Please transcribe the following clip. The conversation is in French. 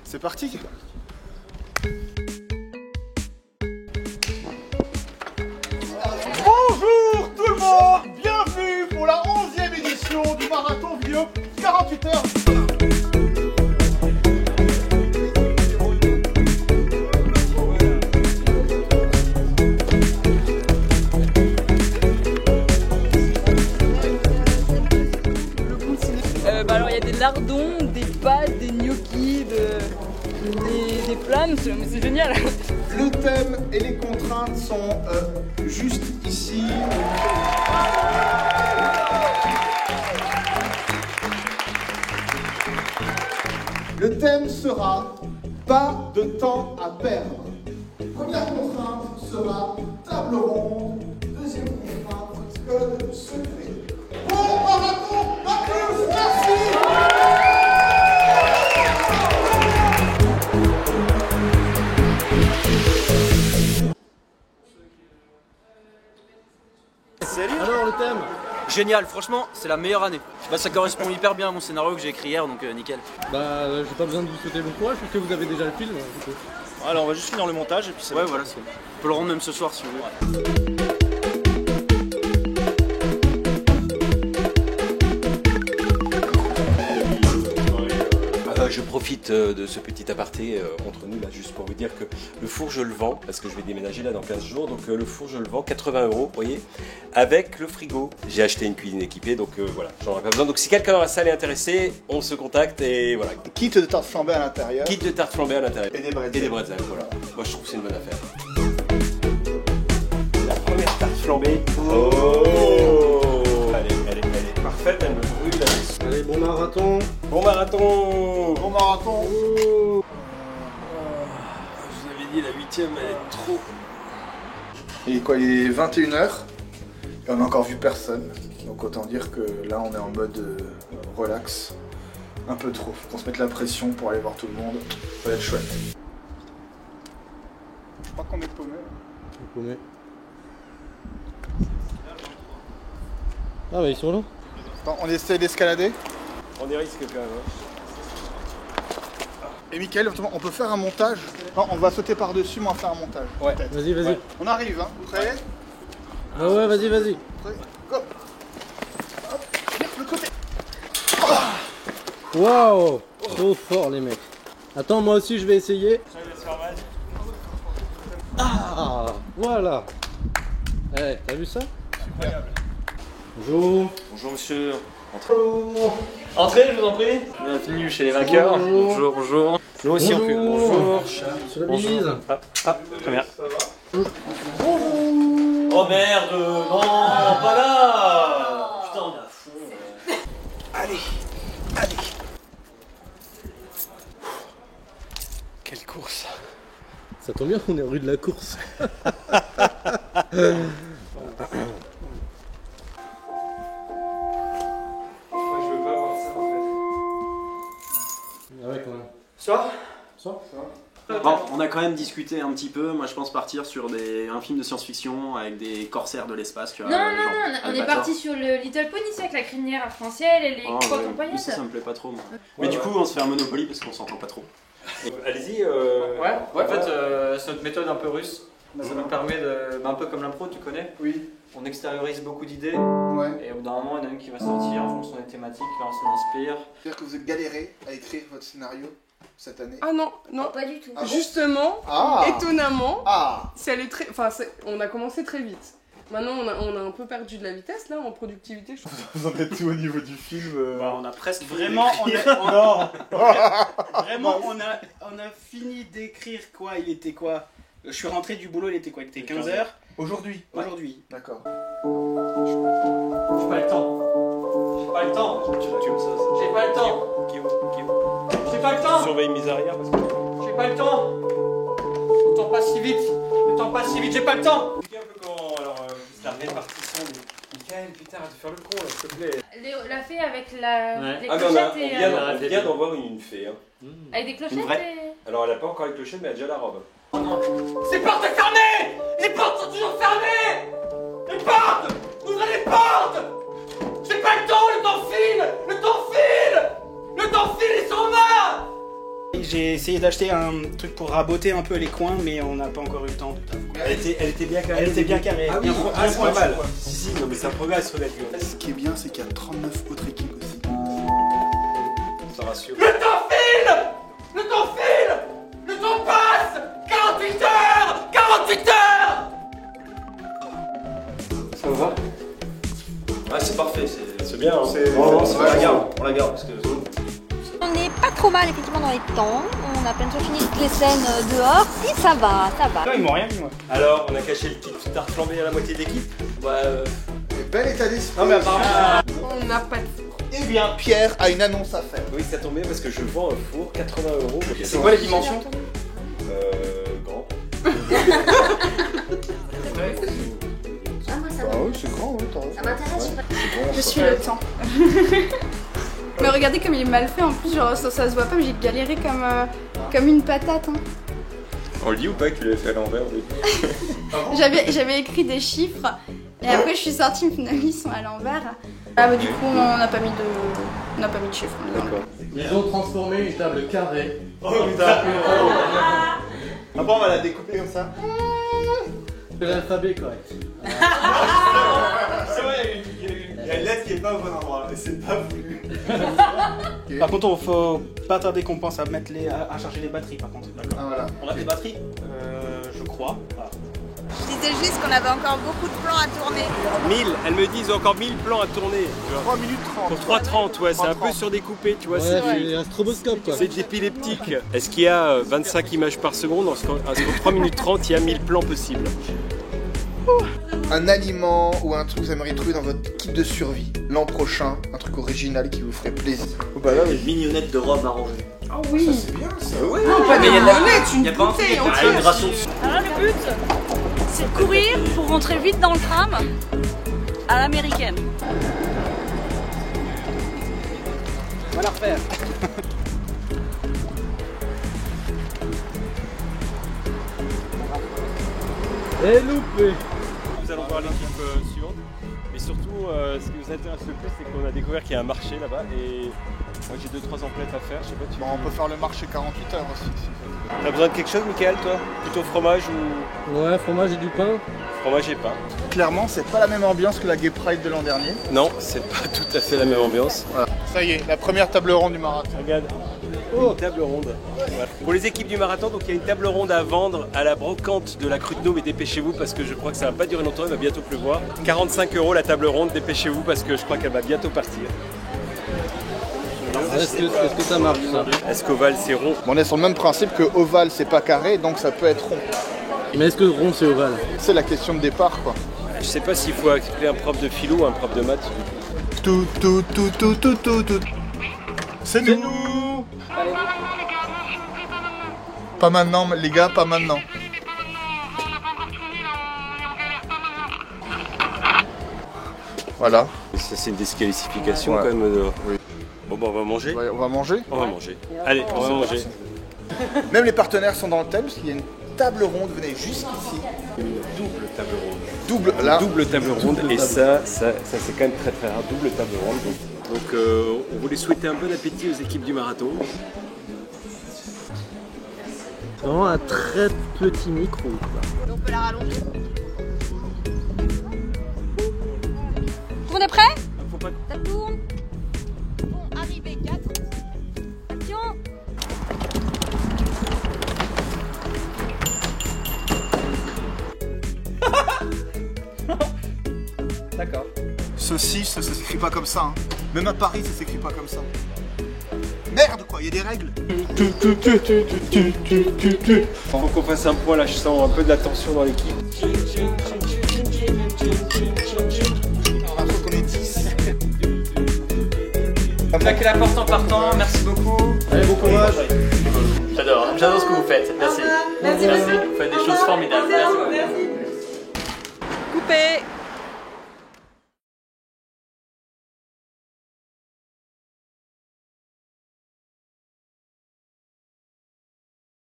C'est parti. Bonjour tout le monde, bienvenue pour la 11e édition du marathon vidéo 48 heures. Alors il y a des lardons, des pâtes, des gnocchis, des plats, mais c'est génial. Le thème et les contraintes sont juste ici. Le thème sera pas de temps à perdre. Première contrainte sera table ronde. Deuxième contrainte, code secret. Bon marathon à tous, merci. Salut. Alors le thème? Génial, franchement c'est la meilleure année. Bah, ça correspond hyper bien à mon scénario que j'ai écrit hier, donc nickel. Bah j'ai pas besoin de vous souhaiter bon courage parce que vous avez déjà le film. Du coup. Alors on va juste finir le montage et puis c'est Ouais bon. voilà, c'est bon. On peut le rendre même ce soir si vous voulez. Je profite de ce petit aparté entre nous là juste pour vous dire que le four je le vends parce que je vais déménager là dans 15 jours, donc le four je le vends 80 €, vous voyez, avec le frigo. J'ai acheté une cuisine équipée, donc voilà, j'en aurai pas besoin. Donc si quelqu'un dans la salle est intéressé, on se contacte et voilà. Kit de tarte flambée à l'intérieur. Kit de tarte flambée à l'intérieur. Et des bretzels. Et des bretzels, voilà. Moi je trouve que c'est une bonne affaire. La première tarte flambée. Oh, elle est parfaite, elle me brûle la laisse. Allez, bon marathon. Bon marathon. Bon marathon. Je vous avais dit la 8ème elle est trop. Il est quoi, il est 21h et on n'a encore vu personne. Donc autant dire que là on est en mode relax. Un peu trop. Faut qu'on se mette la pression pour aller voir tout le monde. Ça va être chouette. Je crois qu'on est paumé. Ah bah ils sont là. Attends, on essaie d'escalader. On est risque quand même. Et Mickaël, on peut faire un montage. Non, on va sauter par-dessus, mais on va faire un montage. Ouais. Peut-être. Vas-y, vas-y. Ouais. On arrive, hein. Prêt? Ah ouais, vas-y, vas-y. Prêt? Go. Hop. Le côté. Waouh, trop fort les mecs. Attends, moi aussi je vais essayer. Ah, voilà. Eh, t'as vu ça? incroyable. Bonjour. Bonjour monsieur. Entrez, je vous en prie. Bienvenue chez les vainqueurs. Bonjour. Bonjour. Nous aussi on peut. Bonjour. Sur la bise. Très bien. Oh merde, non, pas là. Putain, on est à fond. Allez. Quelle course. Ça tombe bien qu'on est rue de la course. Ah ouais, quand même. Soir. Bon, on a quand même discuté un petit peu. Moi je pense partir sur un film de science-fiction avec des corsaires de l'espace. Tu vois, Non, genre on est Albator. parti sur le Little Pony, c'est avec la crinière arc-en-ciel et les Oh, crottes ouais. en Mais paillettes. ça me plaît pas trop moi. Mais du coup on se fait un Monopoly parce qu'on s'entend pas trop. Allez-y. Ouais, en fait, c'est notre méthode un peu russe. Ça nous permet de. Un peu comme l'impro, tu connais. Oui. On extériorise beaucoup d'idées. Ouais. Et au bout d'un moment, il y en a une qui va sortir en fonction des thématiques. Là, on s'inspire. C'est-à-dire que vous avez galéré à écrire votre scénario cette année. Ah non, non. Pas du tout. Ah bon Justement, Ah. étonnamment, Ah. c'est allé très. Enfin, on a commencé très vite. Maintenant, on a un peu perdu de la vitesse là en productivité. Je trouve. Vous en êtes où au niveau du film On a presque Vraiment, Non. vraiment on a fini d'écrire quoi? Il était quoi? Je suis rentré du boulot, il était quoi? Il était 15h Aujourd'hui. aujourd'hui. D'accord. J'ai pas le temps. J'ai pas le temps. J'ai pas le temps. J'ai pas le temps. Surveille mes arrières parce que. J'ai pas le temps. Le temps passe si vite. Le temps passe si vite. J'ai pas le temps. Un peu comment alors la répartition des. Mickaël, putain, arrête de faire le con là, s'il te plaît. Léo l'a fait avec la... Ouais. les Ah mais clochettes et... on vient d'en voir une fée. Hein. Avec des clochettes Une vraie. et... Alors elle a pas encore les clochettes mais elle a déjà la robe. Les portes sont fermées. Les portes sont toujours fermées. Les portes. Ouvrez les portes. J'ai pas le temps. Le temps file. Le temps file. Le temps file. Ils sont là. J'ai essayé d'acheter un truc pour raboter un peu les coins, mais on n'a pas encore eu le temps. Elle était bien carrée. Elle était bien carrée. Ah oui, bien c'est pas mal. quoi. Si, non, mais ça progresse, honnêtement. Ce qui est bien, c'est qu'il y a 39 autres équipes aussi. Ça rassure. Le temps file! Le temps file! Le temps passe! 48 heures! 48 heures! Ça va? Ouais, c'est parfait, C'est bien. Hein. on la garde, parce que... On n'est pas trop mal effectivement dans les temps, on a plein de fois fini toutes les scènes dehors, et ça va, ça va. Non, ils m'ont rien dit moi. Alors, on a caché le petit tarte flambé à la moitié de l'équipe. Bel état d'esprit. Non mais apparemment... On n'a pas de... Eh bien, Pierre a une annonce à faire. Oui, ça tombe bien parce que je vends un four 80 €. C'est quoi les dimensions? Grand. Ah, moi, ça Ah oui, c'est grand, oui, t'as raison. ça m'intéresse. Je suis le temps. Mais regardez comme il est mal fait en plus, genre ça se voit pas, mais j'ai galéré comme une patate. Hein. On le dit ou pas que tu l'avais fait à l'envers au début? J'avais écrit des chiffres et après je suis sortie, finalement ils sont à l'envers. Ah bah du coup on n'a pas mis de chiffres. D'accord. Ils ont transformé une table carrée. Oh putain. Après, on va la découper comme ça. C'est l'alphabet correct. C'est vrai, il y a une lettre qui est pas au bon endroit, et c'est pas voulu. Par contre, il faut pas tarder qu'on pense à mettre à charger les batteries par contre. D'accord. Ah voilà. On a des batteries? Je crois. Voilà. Je disais juste qu'on avait encore beaucoup de plans à tourner. 1000, elle me dit ils ont encore 1000 plans à tourner. 3 minutes 30. Pour 3,30, ouais, c'est un peu surdécoupé, tu vois. Ouais, c'est un stroboscope quoi. C'est épileptique. Est-ce qu'il y a 25 images par seconde? En 3 minutes 30, il y a 1000 plans possibles. Un aliment ou un truc que vous aimeriez trouver dans votre kit de survie l'an prochain, un truc original qui vous ferait plaisir. Oh bah là, Une mignonnette de robe arrangée. Ah oui. ça c'est bien ça. Ouais. Non, pas Mais des y a de la- marionnettes, une y a pas un bouteille truc- entière. une ration. Alors le but, c'est de courir pour rentrer vite dans le tram à l'américaine. On va la refaire. Et loupé. Nous allons voir l'équipe suivante. Mais surtout, ce qui nous intéresse le plus, c'est qu'on a découvert qu'il y a un marché là-bas. Et moi, j'ai 2-3 emplettes à faire. Je sais pas, tu Bon, on peut faire le marché 48 heures aussi. T'as besoin de quelque chose, Michael, toi? Plutôt fromage ou Ouais, fromage et du pain. fromage et pain? Clairement, c'est pas la même ambiance que la Gay Pride de l'an dernier. Non, c'est pas tout à fait la même ambiance. Voilà. Ça y est, la première table ronde du marathon. Regarde. Oh, table ronde. Voilà. Pour les équipes du marathon, donc il y a une table ronde à vendre à la brocante de la Crue de Naux, mais dépêchez-vous parce que je crois que ça va pas durer longtemps, il va bientôt pleuvoir. 45 € la table ronde, dépêchez-vous parce que je crois qu'elle va bientôt partir. Est-ce que ça marche ça? Est-ce qu'Oval c'est rond? On est sur le même principe que ovale c'est pas carré, donc ça peut être rond. Mais est-ce que rond c'est ovale? C'est la question de départ quoi. Je sais pas s'il faut appeler un prof de philo ou un prof de maths. Tout. C'est nous. Pas maintenant les gars, pas maintenant. Voilà. Ça c'est une disqualification Ouais. quand même. Oui. Bon bah on va manger. Ouais, on va manger. On va manger. Allez, on va manger. Même les partenaires sont dans le thème parce qu'il y a une table ronde, venez jusqu'ici. Double table ronde. Double, là. Double table ronde et ça c'est quand même très très rare. Double table ronde. Donc on voulait souhaiter un bon appétit aux équipes du marathon. C'est vraiment un très petit micro quoi. On peut la rallonger. Tout le monde est prêt? Faut pas... Ça tourne. Bon, arrivé 4. Action. D'accord. Ceci, ça s'écrit pas comme ça. Hein. Même à Paris, ça s'écrit pas comme ça. Merde quoi, il y a des règles. Faut qu'on fasse un point là, je sens un peu de la tension dans l'équipe. Alors, faut qu'on ait 10. Claquez la porte en partant, merci beaucoup. Allez, bon courage. J'adore ce que vous faites, merci. Merci. Vous faites des choses formidables. Merci. Coupé.